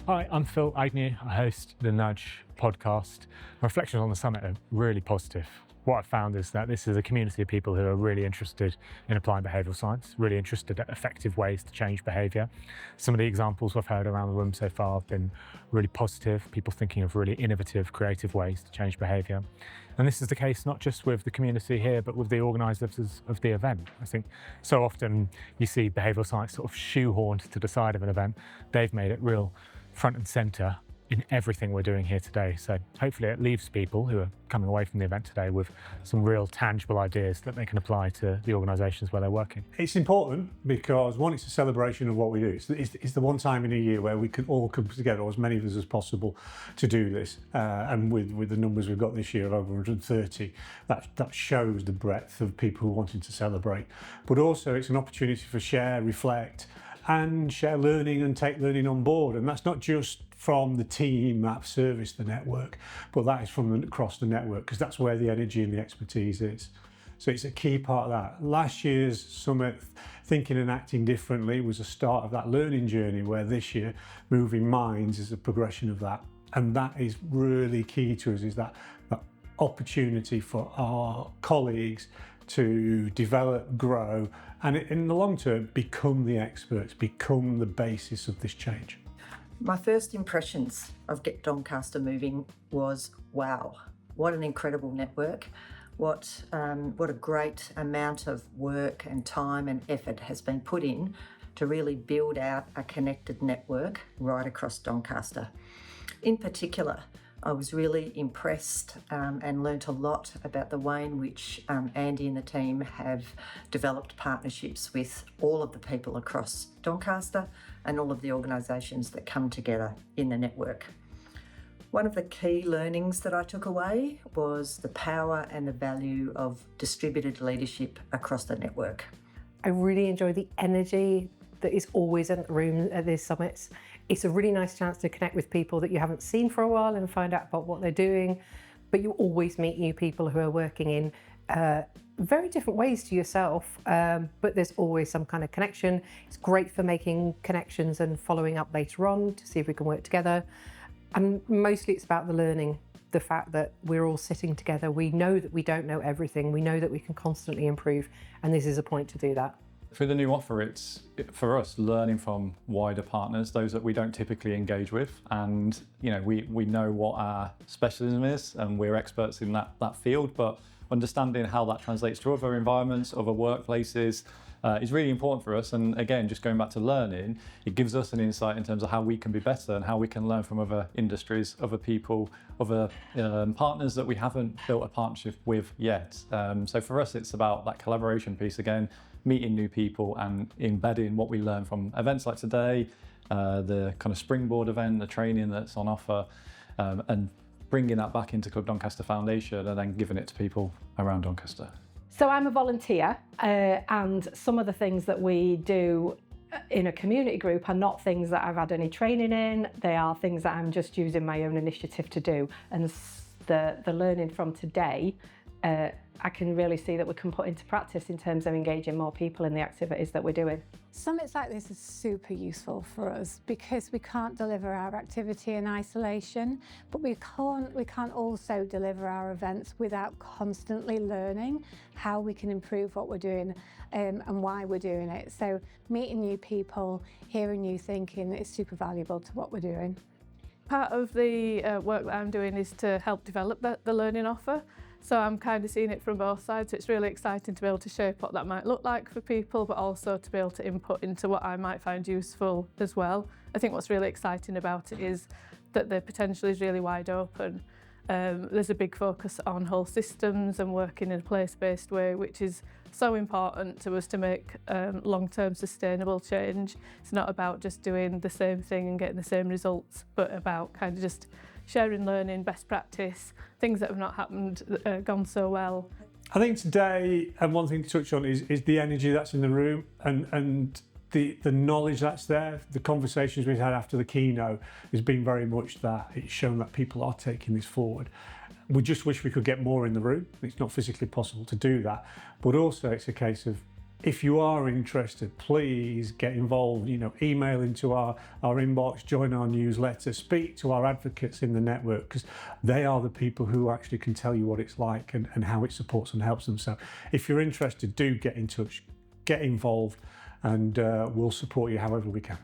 Hi, I'm Phil Agnew. I host the Nudge podcast. Reflections on the summit are really positive. What I've found is that this is a community of people who are really interested in applying behavioural science, really interested at effective ways to change behaviour. Some of the examples we've heard around the room so far have been really positive, people thinking of really innovative, creative ways to change behaviour. And this is the case not just with the community here, but with the organisers of the event. I think so often you see behavioural science sort of shoehorned to the side of an event. They've made it real front and centre in everything we're doing here today. So hopefully it leaves people who are coming away from the event today with some real tangible ideas that they can apply to the organisations where they're working. It's important because one, it's a celebration of what we do. It's the one time in a year where we can all come together, or as many of us as possible, to do this. And with the numbers we've got this year of over 130, that shows the breadth of people wanting to celebrate. But also it's an opportunity for share, reflect, and share learning and take learning on board. And that's not just from the team that service the network, but that is from across the network, because that's where the energy and the expertise is. So it's a key part of that. Last year's summit, Thinking and Acting Differently, was a start of that learning journey, where this year, Moving Minds is a progression of that. And that is really key to us, is that opportunity for our colleagues to develop, grow, and in the long term, become the experts, become the basis of this change. My first impressions of Get Doncaster Moving was, wow, what an incredible network. What a great amount of work and time and effort has been put in to really build out a connected network right across Doncaster. In particular, I was really impressed and learnt a lot about the way in which Andy and the team have developed partnerships with all of the people across Doncaster and all of the organisations that come together in the network. One of the key learnings that I took away was the power and the value of distributed leadership across the network. I really enjoy the energy that is always in the room at these summits. It's a really nice chance to connect with people that you haven't seen for a while and find out about what they're doing, but you always meet new people who are working in very different ways to yourself, but there's always some kind of connection. It's great for making connections and following up later on to see if we can work together. And mostly it's about the learning, the fact that we're all sitting together. We know that we don't know everything. We know that we can constantly improve, and this is a point to do that. For the new offer, it's for us learning from wider partners, those that we don't typically engage with, and we know what our specialism is, and we're experts in that field. But understanding how that translates to other environments, other workplaces, is really important for us. And again, just going back to learning, it gives us an insight in terms of how we can be better and how we can learn from other industries, other people, other partners that we haven't built a partnership with yet. So for us, it's about that collaboration piece again, meeting new people and embedding what we learn from events like today, the kind of springboard event, the training that's on offer, and bringing that back into Club Doncaster Foundation and then giving it to people around Doncaster. So I'm a volunteer, and some of the things that we do in a community group are not things that I've had any training in. They are things that I'm just using my own initiative to do. And the learning from today, I can really see that we can put into practice in terms of engaging more people in the activities that we're doing. Summits like this is super useful for us because we can't deliver our activity in isolation, but we can't also deliver our events without constantly learning how we can improve what we're doing and why we're doing it. So meeting new people, hearing new thinking is super valuable to what we're doing. Part of the work that I'm doing is to help develop the learning offer. So I'm kind of seeing it from both sides. It's really exciting to be able to shape what that might look like for people, but also to be able to input into what I might find useful as well. I think what's really exciting about it is that the potential is really wide open. There's a big focus on whole systems and working in a place-based way, which is so important to us to make long-term sustainable change. It's not about just doing the same thing and getting the same results, but about kind of just sharing learning, best practice, things that have not happened, gone so well. I think today, and one thing to touch on is the energy that's in the room and the knowledge that's there. The conversations we've had after the keynote has been very much that. It's shown that people are taking this forward. We just wish we could get more in the room. It's not physically possible to do that, but also it's a case of if you are interested, please get involved. You know, email into our inbox, join our newsletter, speak to our advocates in the network, because they are the people who actually can tell you what it's like and how it supports and helps them. So if you're interested, do get in touch, get involved, and we'll support you however we can.